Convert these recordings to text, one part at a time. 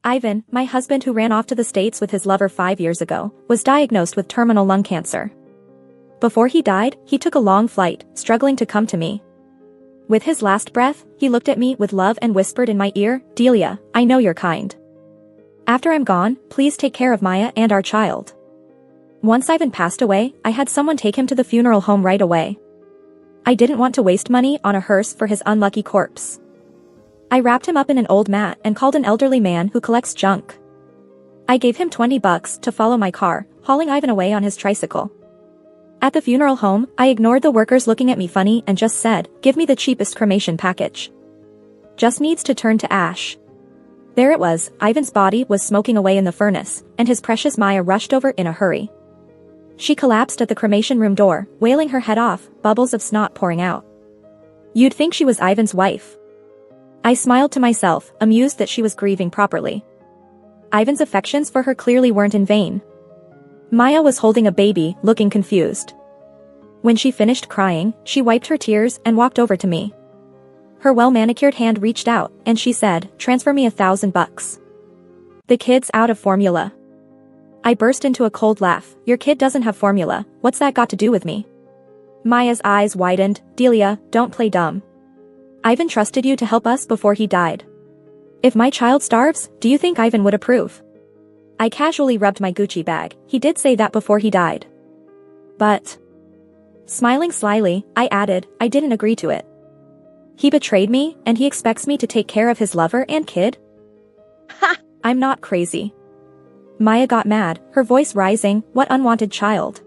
Ivan, my husband who ran off to the States with his lover 5 years ago, was diagnosed with terminal lung cancer. Before he died, he took a long flight, struggling to come to me. With his last breath, he looked at me with love and whispered in my ear, "Delia, I know you're kind. After I'm gone, please take care of Maya and our child." Once Ivan passed away, I had someone take him to the funeral home right away. I didn't want to waste money on a hearse for his unlucky corpse. I wrapped him up in an old mat and called an elderly man who collects junk. I gave him $20 to follow my car, hauling Ivan away on his tricycle. At the funeral home, I ignored the workers looking at me funny and just said, "Give me the cheapest cremation package. Just needs to turn to ash." There it was, Ivan's body was smoking away in the furnace, and his precious Maya rushed over in a hurry. She collapsed at the cremation room door, wailing her head off, bubbles of snot pouring out. You'd think she was Ivan's wife. I smiled to myself, amused that she was grieving properly. Ivan's affections for her clearly weren't in vain. Maya was holding a baby, looking confused. When she finished crying, she wiped her tears and walked over to me. Her well-manicured hand reached out, and she said, "Transfer me $1,000. The kid's out of formula." I burst into a cold laugh. "Your kid doesn't have formula, what's that got to do with me?" Maya's eyes widened. "Delia, don't play dumb. Ivan trusted you to help us before he died. If my child starves, do you think Ivan would approve?" I casually rubbed my Gucci bag. "He did say that before he died. But..." Smiling slyly, I added, "I didn't agree to it. He betrayed me, and he expects me to take care of his lover and kid?" "Ha! I'm not crazy." Maya got mad, her voice rising. "What unwanted child?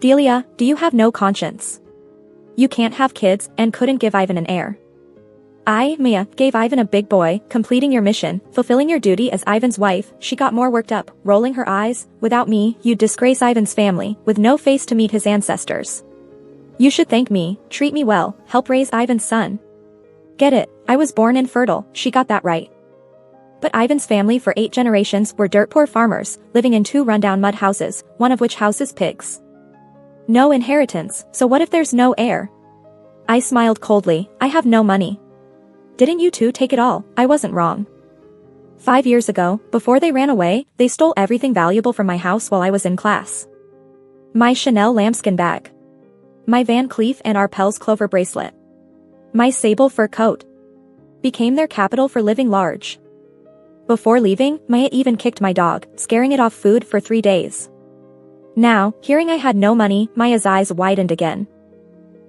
Delia, do you have no conscience? You can't have kids and couldn't give Ivan an heir. Maya, gave Ivan a big boy, completing your mission, fulfilling your duty as Ivan's wife." She got more worked up, rolling her eyes. "Without me, you'd disgrace Ivan's family, with no face to meet his ancestors. You should thank me, treat me well, help raise Ivan's son. Get it, I was born infertile." She got that right. But Ivan's family for 8 generations were dirt-poor farmers, living in 2 rundown mud houses, one of which houses pigs. No inheritance, so what if there's no heir? I smiled coldly. "I have no money. Didn't you two take it all?" I wasn't wrong. 5 years ago, before they ran away, they stole everything valuable from my house while I was in class. My Chanel lambskin bag. My Van Cleef and Arpels clover bracelet. My sable fur coat. Became their capital for living large. Before leaving, Maya even kicked my dog, scaring it off food for 3 days. Now, hearing I had no money, Maya's eyes widened again.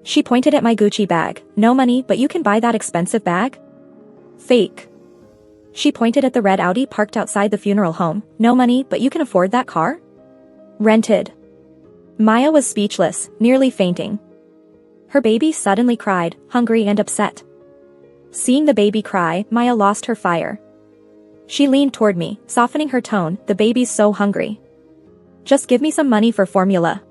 She pointed at my Gucci bag. "No money, but you can buy that expensive bag?" Fake. She pointed at the red Audi parked outside the funeral home. "No money, but you can afford that car?" Rented. Maya was speechless, nearly fainting. Her baby suddenly cried, hungry and upset. Seeing the baby cry, Maya lost her fire. She leaned toward me, softening her tone. "The baby's so hungry. Just give me some money for formula.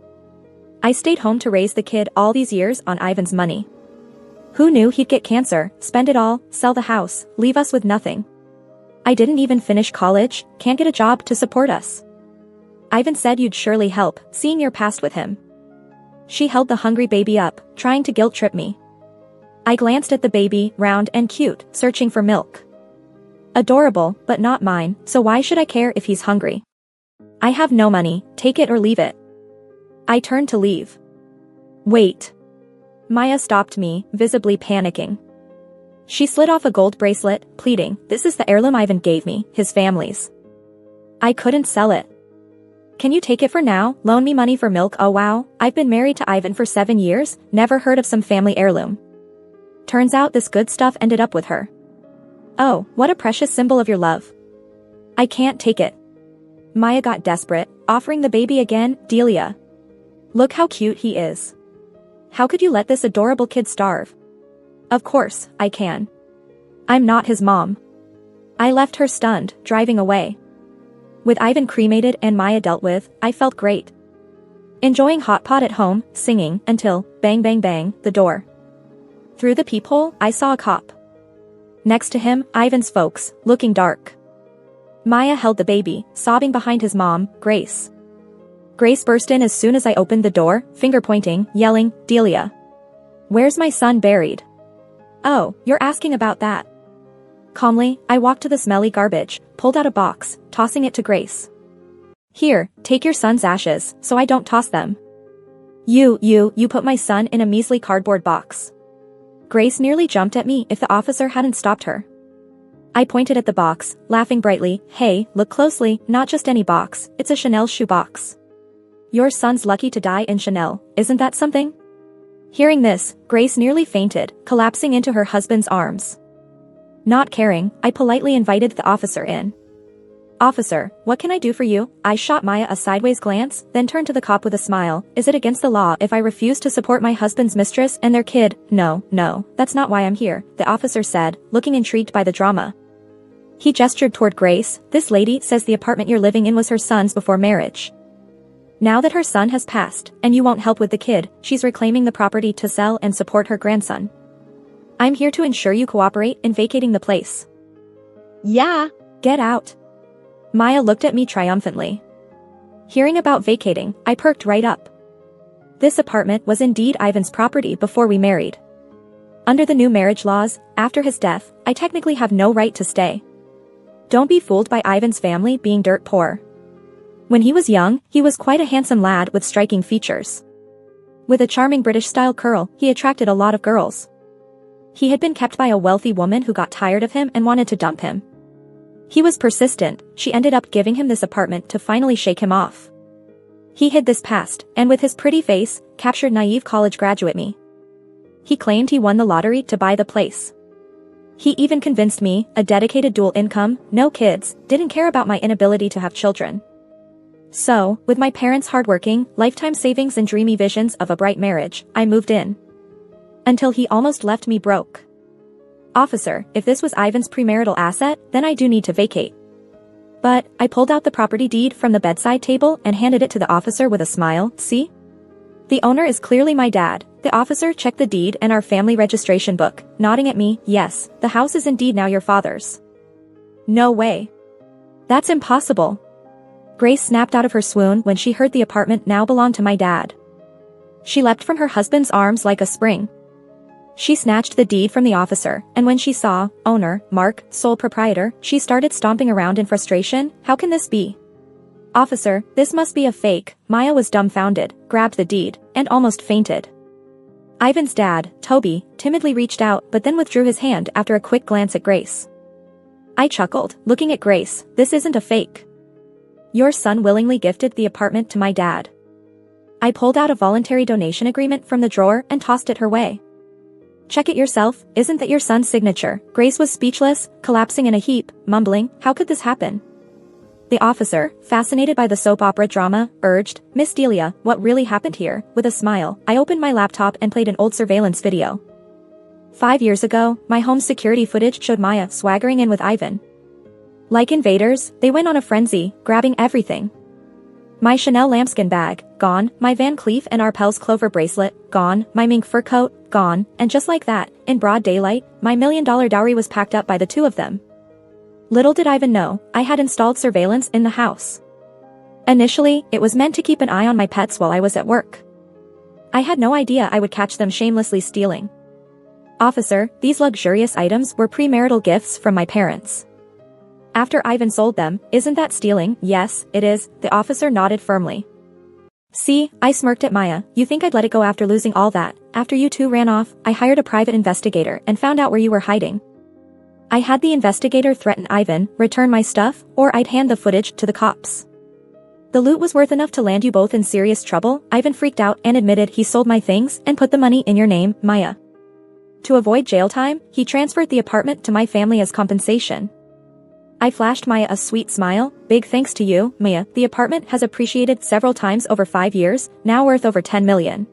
I stayed home to raise the kid all these years on Ivan's money. Who knew he'd get cancer, spend it all, sell the house, leave us with nothing? I didn't even finish college, can't get a job to support us. Ivan said you'd surely help, seeing your past with him." She held the hungry baby up, trying to guilt-trip me. I glanced at the baby, round and cute, searching for milk. Adorable, but not mine, so why should I care if he's hungry? I have no money, take it or leave it. I turned to leave. Wait. Maya stopped me, visibly panicking. She slid off a gold bracelet, pleading, "This is the heirloom Ivan gave me, his family's. I couldn't sell it. Can you take it for now, loan me money for milk?" Oh wow, I've been married to Ivan for 7 years, never heard of some family heirloom. Turns out this good stuff ended up with her. Oh, what a precious symbol of your love. I can't take it. Maya got desperate, offering the baby again. "Delia. Look how cute he is. How could you let this adorable kid starve?" "Of course, I can. I'm not his mom." I left her stunned, driving away. With Ivan cremated and Maya dealt with, I felt great. Enjoying hot pot at home, singing, until, bang bang bang, the door. Through the peephole, I saw a cop. Next to him, Ivan's folks, looking dark. Maya held the baby, sobbing behind his mom, Grace. Grace burst in as soon as I opened the door, finger pointing, yelling, "Delia. Where's my son buried?" "Oh, you're asking about that. Calmly, I walked to the smelly garbage, pulled out a box, tossing it to Grace. Here, take your son's ashes, so I don't toss them. You put my son in a measly cardboard box. Grace nearly jumped at me if the officer hadn't stopped her. I pointed at the box, laughing brightly. Hey, look closely, not just any box, it's a Chanel shoe box. Your son's lucky to die in Chanel, isn't that something? Hearing this, Grace nearly fainted, collapsing into her husband's arms. Not caring, I politely invited the officer in. Officer, what can I do for you? I shot Maya a sideways glance, then turned to the cop with a smile. Is it against the law if I refuse to support my husband's mistress and their kid? No, that's not why I'm here, the officer said, looking intrigued by the drama. He gestured toward Grace. This lady says the apartment you're living in was her son's before marriage. Now that her son has passed, and you won't help with the kid, she's reclaiming the property to sell and support her grandson. I'm here to ensure you cooperate in vacating the place. Yeah, get out. Maya looked at me triumphantly. Hearing about vacating, I perked right up. This apartment was indeed Ivan's property before we married. Under the new marriage laws, after his death, I technically have no right to stay. Don't be fooled by Ivan's family being dirt poor. When he was young, he was quite a handsome lad with striking features. With a charming British-style curl, he attracted a lot of girls. He had been kept by a wealthy woman who got tired of him and wanted to dump him. He was persistent, she ended up giving him this apartment to finally shake him off. He hid this past, and with his pretty face, captured naive college graduate me. He claimed he won the lottery to buy the place. He even convinced me, a dedicated dual income, no kids, didn't care about my inability to have children. So, with my parents' hardworking, lifetime savings and dreamy visions of a bright marriage, I moved in. Until he almost left me broke. Officer, if this was Ivan's premarital asset, then I do need to vacate. But, I pulled out the property deed from the bedside table and handed it to the officer with a smile. See? The owner is clearly my dad. The officer checked the deed and our family registration book, nodding at me. Yes, the house is indeed now your father's. No way. That's impossible. Grace snapped out of her swoon when she heard the apartment now belonged to my dad. She leapt from her husband's arms like a spring. She snatched the deed from the officer, and when she saw, owner, Mark, sole proprietor, she started stomping around in frustration. How can this be? Officer, this must be a fake. Maya was dumbfounded, grabbed the deed, and almost fainted. Ivan's dad, Toby, timidly reached out but then withdrew his hand after a quick glance at Grace. I chuckled, looking at Grace. This isn't a fake. Your son willingly gifted the apartment to my dad. I pulled out a voluntary donation agreement from the drawer and tossed it her way. Check it yourself, isn't that your son's signature? Grace was speechless, collapsing in a heap, mumbling, how could this happen? The officer, fascinated by the soap opera drama, urged, Miss Delia, what really happened here? With a smile, I opened my laptop and played an old surveillance video. 5 years ago, my home security footage showed Maya swaggering in with Ivan. Like invaders, they went on a frenzy, grabbing everything. My Chanel lambskin bag, gone, my Van Cleef and Arpels clover bracelet, gone, my mink fur coat, gone, and just like that, in broad daylight, my $1 million dowry was packed up by the two of them. Little did Ivan know, I had installed surveillance in the house. Initially, it was meant to keep an eye on my pets while I was at work. I had no idea I would catch them shamelessly stealing. Officer, these luxurious items were premarital gifts from my parents. After Ivan sold them, isn't that stealing? Yes, it is, the officer nodded firmly. See, I smirked at Maya, you think I'd let it go after losing all that? After you two ran off, I hired a private investigator and found out where you were hiding. I had the investigator threaten Ivan, return my stuff, or I'd hand the footage to the cops. The loot was worth enough to land you both in serious trouble. Ivan freaked out and admitted he sold my things and put the money in your name, Maya. To avoid jail time, he transferred the apartment to my family as compensation. I flashed Maya a sweet smile. Big thanks to you, Maya. The apartment has appreciated several times over 5 years, now worth over 10 million.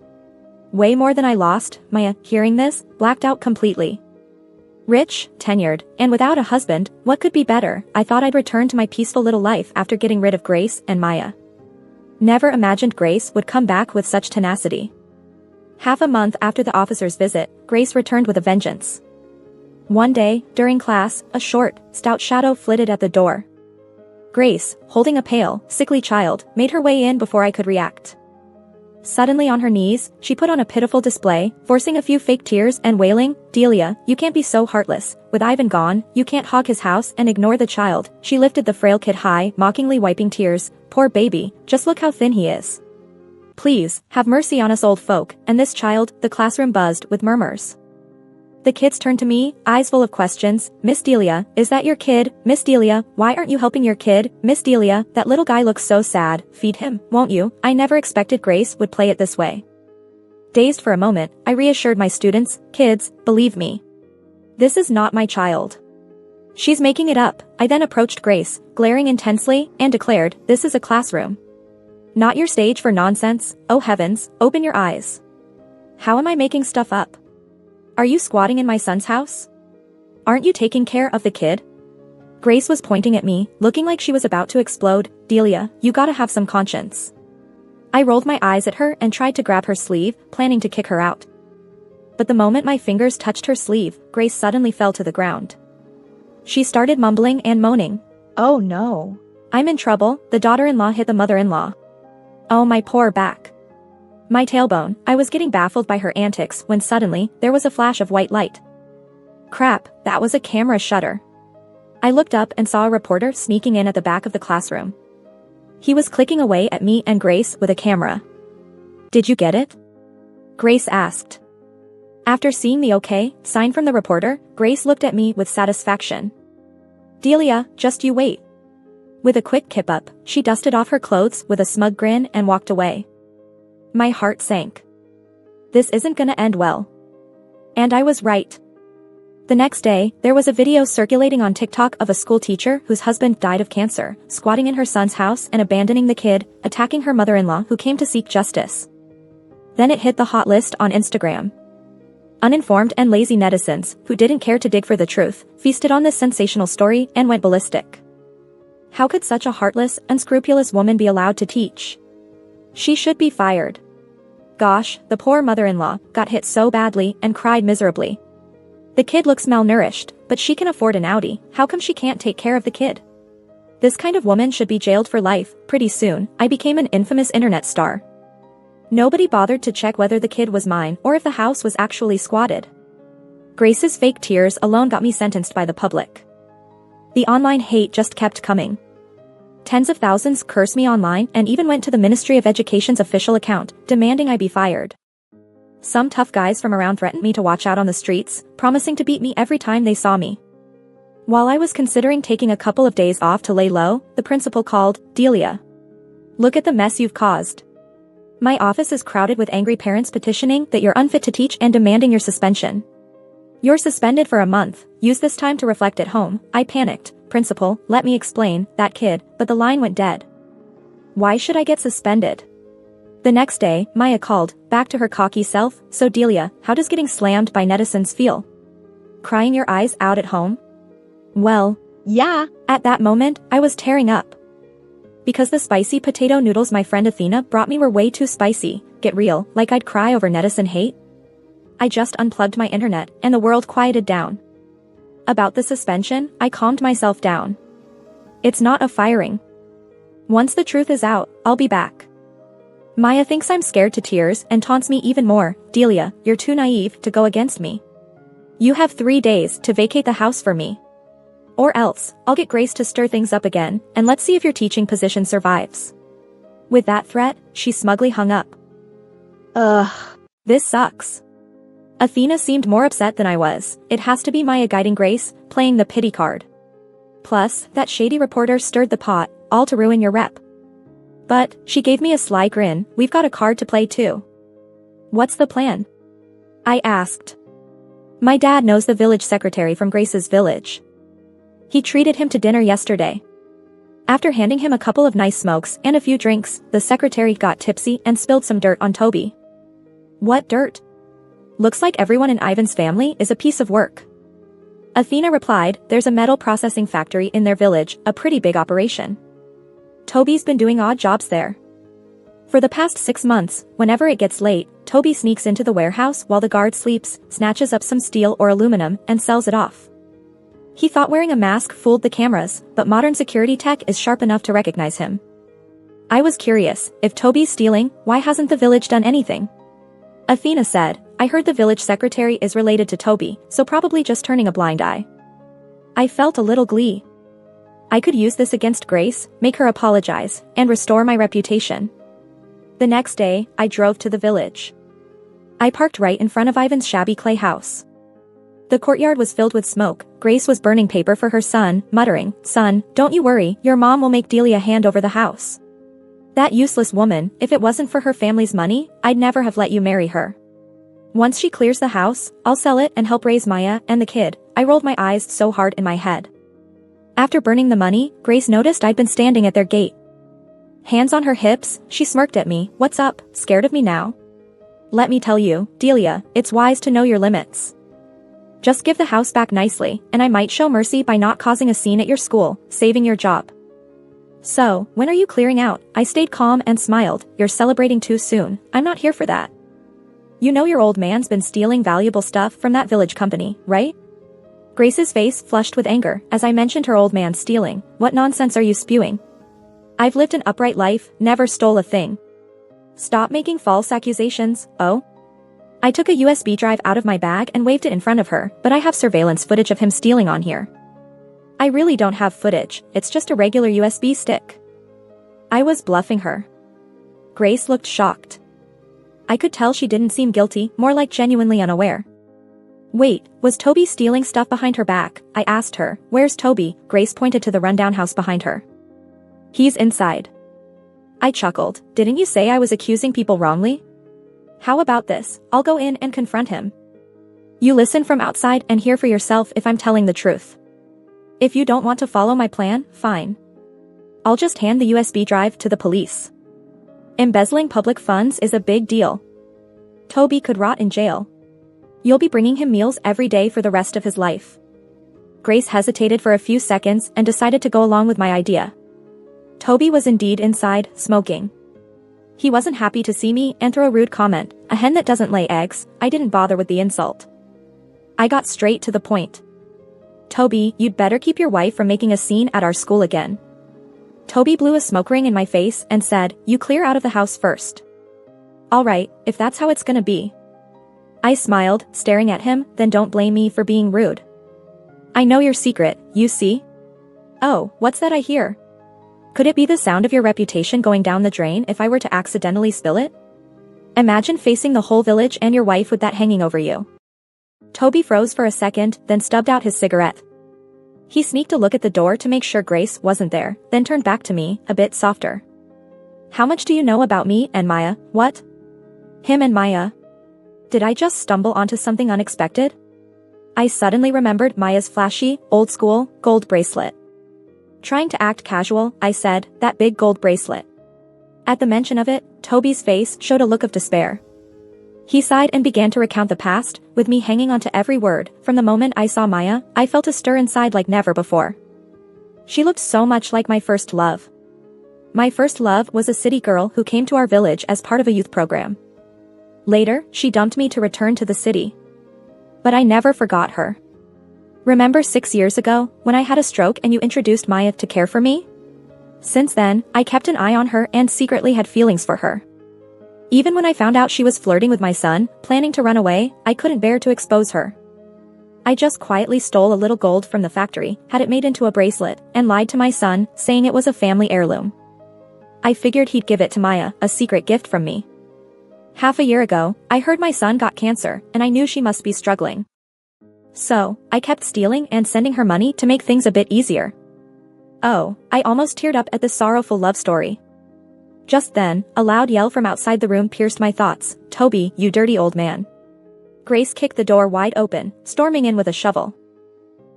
Way more than I lost. Maya, hearing this, blacked out completely. Rich, tenured, and without a husband, what could be better? I thought I'd return to my peaceful little life after getting rid of Grace and Maya. Never imagined Grace would come back with such tenacity. Half a month after the officer's visit, Grace returned with a vengeance. One day, during class, a short, stout shadow flitted at the door. Grace, holding a pale, sickly child, made her way in before I could react. Suddenly on her knees, she put on a pitiful display, forcing a few fake tears and wailing, "Delia, you can't be so heartless. With Ivan gone, you can't hog his house and ignore the child." She lifted the frail kid high, mockingly wiping tears. "Poor baby, just look how thin he is. Please, have mercy on us old folk." And this child, the classroom buzzed with murmurs. The kids turned to me, eyes full of questions. "Miss Delia, is that your kid? Miss Delia, why aren't you helping your kid? Miss Delia, that little guy looks so sad. Feed him, won't you?" I never expected Grace would play it this way. Dazed for a moment, I reassured my students, "Kids, believe me. This is not my child. She's making it up." I then approached Grace, glaring intensely, and declared, "This is a classroom. Not your stage for nonsense. Oh heavens, open your eyes. How am I making stuff up? Are you squatting in my son's house? Aren't you taking care of the kid?" Grace was pointing at me, looking like she was about to explode. "Delia, you gotta have some conscience." I rolled my eyes at her and tried to grab her sleeve, planning to kick her out. But the moment my fingers touched her sleeve, Grace suddenly fell to the ground. She started mumbling and moaning. "Oh no. I'm in trouble." The daughter-in-law hit the mother-in-law. "Oh, my poor back. My tailbone." I was getting baffled by her antics when suddenly, there was a flash of white light. Crap, that was a camera shutter. I looked up and saw a reporter sneaking in at the back of the classroom. He was clicking away at me and Grace with a camera. "Did you get it?" Grace asked. After seeing the okay sign from the reporter, Grace looked at me with satisfaction. "Delia, just you wait." With a quick kip up, she dusted off her clothes with a smug grin and walked away. My heart sank. This isn't gonna end well. And I was right. The next day, there was a video circulating on TikTok of a school teacher whose husband died of cancer, squatting in her son's house and abandoning the kid, attacking her mother-in-law who came to seek justice. Then it hit the hot list on Instagram. Uninformed and lazy netizens, who didn't care to dig for the truth, feasted on this sensational story and went ballistic. How could such a heartless, unscrupulous woman be allowed to teach? She should be fired. Gosh, the poor mother-in-law got hit so badly and cried miserably. The kid looks malnourished, but she can afford an Audi. How come she can't take care of the kid? This kind of woman should be jailed for life. Pretty soon, I became an infamous internet star. Nobody bothered to check whether the kid was mine or if the house was actually squatted. Grace's fake tears alone got me sentenced by the public. The online hate just kept coming. Tens of thousands cursed me online and even went to the Ministry of Education's official account, demanding I be fired. Some tough guys from around threatened me to watch out on the streets, promising to beat me every time they saw me. While I was considering taking a couple of days off to lay low, the principal called. "Delia. Look at the mess you've caused. My office is crowded with angry parents petitioning that you're unfit to teach and demanding your suspension. You're suspended for a month. Use this time to reflect at home." I panicked. "Principal, let me explain." "That kid," but the line went dead. Why should I get suspended? The next day, Maya called, back to her cocky self. "So Delia, how does getting slammed by netizens feel? Crying your eyes out at home?" Well, yeah. At that moment, I was tearing up. Because the spicy potato noodles my friend Athena brought me were way too spicy. Get real, like I'd cry over netizen hate? I just unplugged my internet, and the world quieted down. About the suspension, I calmed myself down. It's not a firing. Once the truth is out, I'll be back. Maya thinks I'm scared to tears and taunts me even more. "Delia, you're too naive to go against me. You have 3 days to vacate the house for me. Or else, I'll get Grace to stir things up again, and let's see if your teaching position survives." With that threat, she smugly hung up. Ugh. This sucks. Athena seemed more upset than I was. It has to be Maya guiding Grace, playing the pity card. Plus, that shady reporter stirred the pot, all to ruin your rep. But, she gave me a sly grin. "We've got a card to play too." "What's the plan?" I asked. My dad knows the village secretary from Grace's village. He treated him to dinner yesterday. After handing him a couple of nice smokes and a few drinks, the secretary got tipsy and spilled some dirt on Toby. "What dirt?" "Looks like everyone in Ivan's family is a piece of work." Athena replied, "There's a metal processing factory in their village, a pretty big operation. Toby's been doing odd jobs there. For the past 6 months, whenever it gets late, Toby sneaks into the warehouse while the guard sleeps, snatches up some steel or aluminum, and sells it off. He thought wearing a mask fooled the cameras, but modern security tech is sharp enough to recognize him. I was curious, if Toby's stealing, why hasn't the village done anything? Athena said, I heard the village secretary is related to Toby, so probably just turning a blind eye. I felt a little glee. I could use this against Grace, make her apologize, and restore my reputation. The next day, I drove to the village. I parked right in front of Ivan's shabby clay house. The courtyard was filled with smoke. Grace was burning paper for her son, muttering, Son, don't you worry, your mom will make Delia hand over the house. That useless woman, if it wasn't for her family's money, I'd never have let you marry her. Once she clears the house, I'll sell it and help raise Maya and the kid. I rolled my eyes so hard in my head. After burning the money, Grace noticed I'd been standing at their gate. Hands on her hips, she smirked at me. What's up, scared of me now? Let me tell you, Delia, it's wise to know your limits. Just give the house back nicely, and I might show mercy by not causing a scene at your school, saving your job. So, when are you clearing out? I stayed calm and smiled. You're celebrating too soon. I'm not here for that. You know your old man's been stealing valuable stuff from that village company, right? Grace's face flushed with anger as I mentioned her old man stealing. What nonsense are you spewing? I've lived an upright life, never stole a thing. Stop making false accusations, oh? I took a USB drive out of my bag and waved it in front of her, but I have surveillance footage of him stealing on here. I really don't have footage, it's just a regular USB stick. I was bluffing her. Grace looked shocked. I could tell she didn't seem guilty, more like genuinely unaware. Wait, was Toby stealing stuff behind her back? I asked her. Where's Toby? Grace pointed to the rundown house behind her. He's inside. I chuckled. Didn't you say I was accusing people wrongly? How about this? I'll go in and confront him. You listen from outside and hear for yourself if I'm telling the truth. If you don't want to follow my plan, fine. I'll just hand the USB drive to the police. Embezzling public funds is a big deal. Toby could rot in jail. You'll be bringing him meals every day for the rest of his life. Grace hesitated for a few seconds and decided to go along with my idea. Toby was indeed inside, smoking. He wasn't happy to see me and threw a rude comment. A hen that doesn't lay eggs. I didn't bother with the insult. I got straight to the point. Toby, you'd better keep your wife from making a scene at our school again. Toby blew a smoke ring in my face and said, You clear out of the house first. All right, if that's how it's gonna be. I smiled, staring at him, then don't blame me for being rude. I know your secret, you see? Oh, what's that I hear? Could it be the sound of your reputation going down the drain if I were to accidentally spill it? Imagine facing the whole village and your wife with that hanging over you. Toby froze for a second, then stubbed out his cigarette. He sneaked a look at the door to make sure Grace wasn't there, then turned back to me, a bit softer. How much do you know about me and Maya? What? Him and Maya? Did I just stumble onto something unexpected? I suddenly remembered Maya's flashy, old-school, gold bracelet. Trying to act casual, I said, that big gold bracelet. At the mention of it, Toby's face showed a look of despair. He sighed and began to recount the past, with me hanging on to every word. From the moment I saw Maya, I felt a stir inside like never before. She looked so much like my first love. My first love was a city girl who came to our village as part of a youth program. Later, she dumped me to return to the city. But I never forgot her. Remember 6 years ago, when I had a stroke and you introduced Maya to care for me? Since then, I kept an eye on her and secretly had feelings for her. Even when I found out she was flirting with my son, planning to run away, I couldn't bear to expose her. I just quietly stole a little gold from the factory, had it made into a bracelet, and lied to my son, saying it was a family heirloom. I figured he'd give it to Maya, a secret gift from me. Half a year ago, I heard my son got cancer, and I knew she must be struggling. So, I kept stealing and sending her money to make things a bit easier. Oh, I almost teared up at this sorrowful love story. Just then, a loud yell from outside the room pierced my thoughts. Toby, you dirty old man. Grace kicked the door wide open, storming in with a shovel.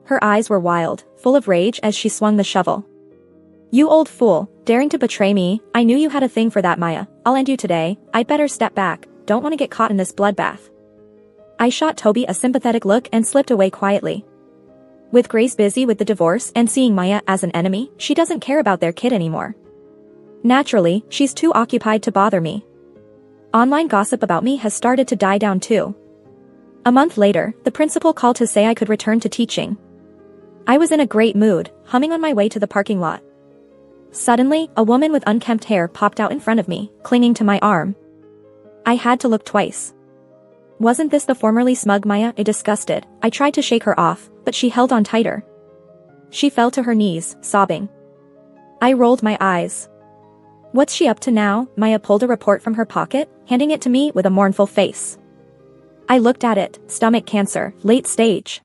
Her eyes were wild, full of rage as she swung the shovel. You old fool, daring to betray me. I knew you had a thing for that, Maya. I'll end you today. I'd better step back, don't want to get caught in this bloodbath. I shot Toby a sympathetic look and slipped away quietly. With Grace busy with the divorce and seeing Maya as an enemy, she doesn't care about their kid anymore. Naturally, she's too occupied to bother me. Online gossip about me has started to die down too. A month later, the principal called to say I could return to teaching. I was in a great mood, humming on my way to the parking lot. Suddenly, a woman with unkempt hair popped out in front of me, clinging to my arm. I had to look twice. Wasn't this the formerly smug Maya? Disgusted, I tried to shake her off, but she held on tighter. She fell to her knees, sobbing. I rolled my eyes. What's she up to now? Maya pulled a report from her pocket, handing it to me with a mournful face. I looked at it, stomach cancer, late stage.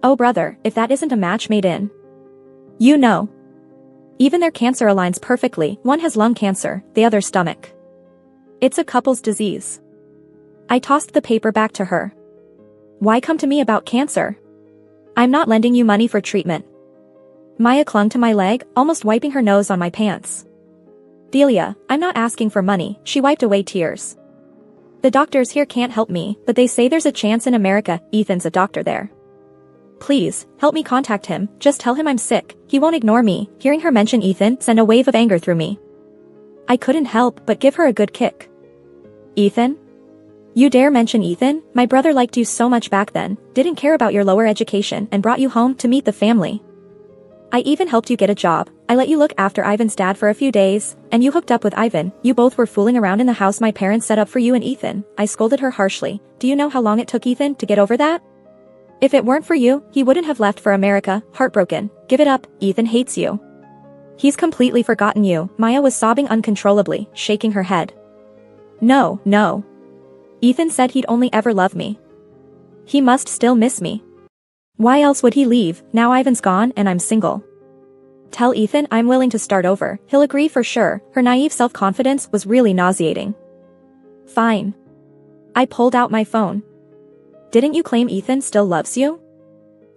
Oh brother, if that isn't a match made in. You know. Even their cancer aligns perfectly, one has lung cancer, the other stomach. It's a couple's disease. I tossed the paper back to her. Why come to me about cancer? I'm not lending you money for treatment. Maya clung to my leg, almost wiping her nose on my pants. Delia, I'm not asking for money, she wiped away tears. The doctors here can't help me, but they say there's a chance in America, Ethan's a doctor there. Please, help me contact him, just tell him I'm sick, he won't ignore me. Hearing her mention Ethan sent a wave of anger through me. I couldn't help but give her a good kick. Ethan? You dare mention Ethan? My brother liked you so much back then, didn't care about your lower education and brought you home to meet the family. I even helped you get a job, I let you look after Ivan's dad for a few days, and you hooked up with Ivan, you both were fooling around in the house my parents set up for you and Ethan. I scolded her harshly. Do you know how long it took Ethan to get over that? If it weren't for you, he wouldn't have left for America, heartbroken. Give it up, Ethan hates you. He's completely forgotten you. Maya was sobbing uncontrollably, shaking her head. No. Ethan said he'd only ever love me. He must still miss me. Why else would he leave? Now Ivan's gone and I'm single. Tell Ethan I'm willing to start over, he'll agree for sure. Her naive self-confidence was really nauseating. Fine. I pulled out my phone. Didn't you claim Ethan still loves you?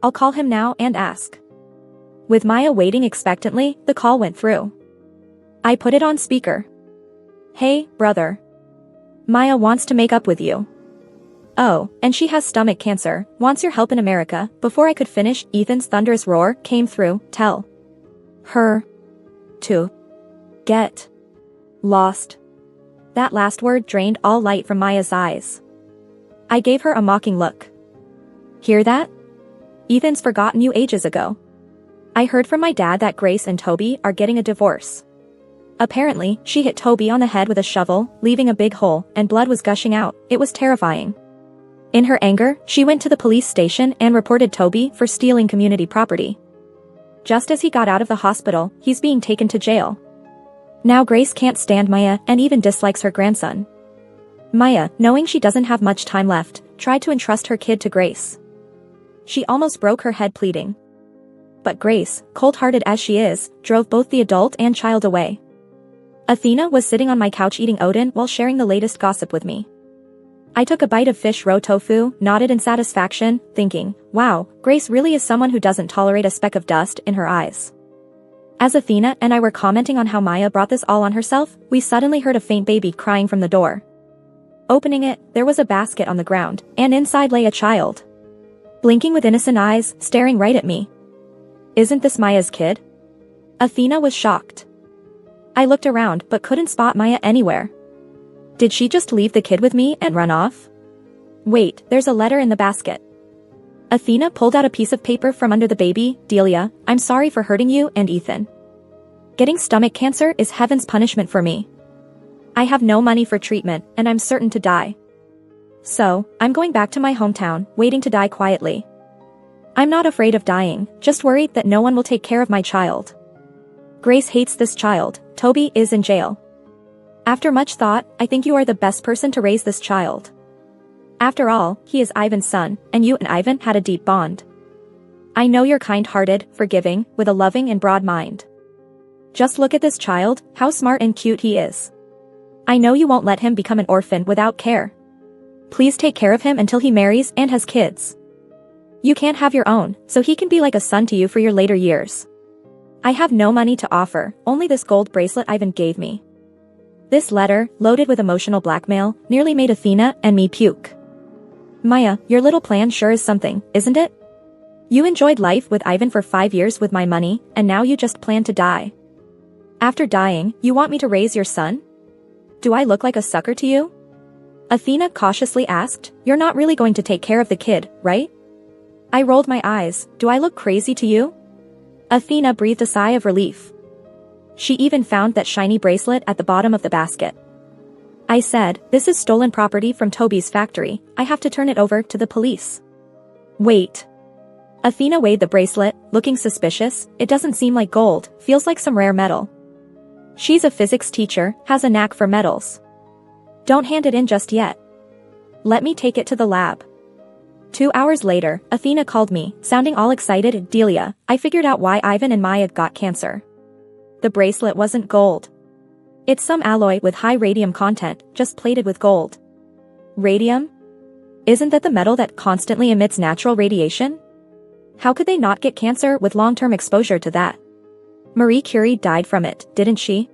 I'll call him now and ask. With Maya waiting expectantly, the call went through. I put it on speaker. Hey, brother. Maya wants to make up with you. Oh, and she has stomach cancer, wants your help in America. Before I could finish, Ethan's thunderous roar came through. Tell her to get lost. That last word drained all light from Maya's eyes. I gave her a mocking look. Hear that? Ethan's forgotten you ages ago. I heard from my dad that Grace and Toby are getting a divorce. Apparently, she hit Toby on the head with a shovel, leaving a big hole, and blood was gushing out. It was terrifying. In her anger, she went to the police station and reported Toby for stealing community property. Just as he got out of the hospital, he's being taken to jail. Now Grace can't stand Maya and even dislikes her grandson. Maya, knowing she doesn't have much time left, tried to entrust her kid to Grace. She almost broke her head pleading. But Grace, cold-hearted as she is, drove both the adult and child away. Athena was sitting on my couch eating Odin while sharing the latest gossip with me. I took a bite of fish roe tofu, nodded in satisfaction, thinking, wow, Grace really is someone who doesn't tolerate a speck of dust in her eyes. As Athena and I were commenting on how Maya brought this all on herself, we suddenly heard a faint baby crying from the door. Opening it, there was a basket on the ground, and inside lay a child. Blinking with innocent eyes, staring right at me. Isn't this Maya's kid? Athena was shocked. I looked around but couldn't spot Maya anywhere. Did she just leave the kid with me and run off? Wait, there's a letter in the basket. Athena pulled out a piece of paper from under the baby. Delia, I'm sorry for hurting you and Ethan. Getting stomach cancer is heaven's punishment for me. I have no money for treatment, and I'm certain to die. So, I'm going back to my hometown, waiting to die quietly. I'm not afraid of dying, just worried that no one will take care of my child. Grace hates this child. Toby is in jail. After much thought, I think you are the best person to raise this child. After all, he is Ivan's son, and you and Ivan had a deep bond. I know you're kind-hearted, forgiving, with a loving and broad mind. Just look at this child, how smart and cute he is. I know you won't let him become an orphan without care. Please take care of him until he marries and has kids. You can't have your own, so he can be like a son to you for your later years. I have no money to offer, only this gold bracelet Ivan gave me. This letter, loaded with emotional blackmail, nearly made Athena and me puke. Maya, your little plan sure is something, isn't it? You enjoyed life with Ivan for 5 years with my money, and now you just plan to die. After dying, you want me to raise your son? Do I look like a sucker to you? Athena cautiously asked. You're not really going to take care of the kid, right? I rolled my eyes. Do I look crazy to you? Athena breathed a sigh of relief. She even found that shiny bracelet at the bottom of the basket. I said, "This is stolen property from Toby's factory, I have to turn it over to the police." Wait. Athena weighed the bracelet, looking suspicious. "It doesn't seem like gold, feels like some rare metal." She's a physics teacher, has a knack for metals. "Don't hand it in just yet. Let me take it to the lab." 2 hours later, Athena called me, sounding all excited. "Delia, I figured out why Ivan and Maya got cancer. The bracelet wasn't gold. It's some alloy with high radium content, just plated with gold." Radium? Isn't that the metal that constantly emits natural radiation? How could they not get cancer with long-term exposure to that? Marie Curie died from it, didn't she?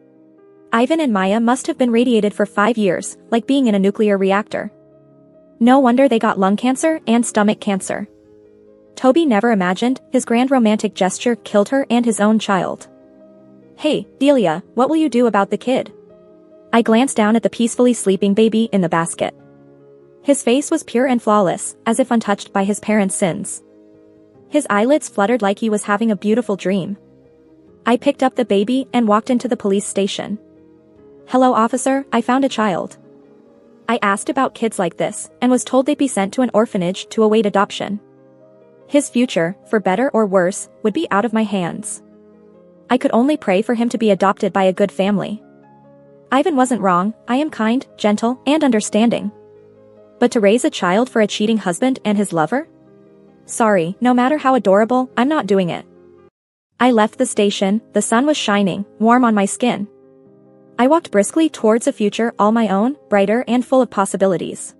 Ivan and Maya must have been radiated for 5 years, like being in a nuclear reactor. No wonder they got lung cancer and stomach cancer. Toby never imagined his grand romantic gesture killed her and his own child. "Hey, Delia, what will you do about the kid?" I glanced down at the peacefully sleeping baby in the basket. His face was pure and flawless, as if untouched by his parents' sins. His eyelids fluttered like he was having a beautiful dream. I picked up the baby and walked into the police station. "Hello, officer, I found a child." I asked about kids like this, and was told they'd be sent to an orphanage to await adoption. His future, for better or worse, would be out of my hands. I could only pray for him to be adopted by a good family. Ivan wasn't wrong, I am kind, gentle, and understanding. But to raise a child for a cheating husband and his lover? Sorry, no matter how adorable, I'm not doing it. I left the station, the sun was shining, warm on my skin. I walked briskly towards a future all my own, brighter and full of possibilities.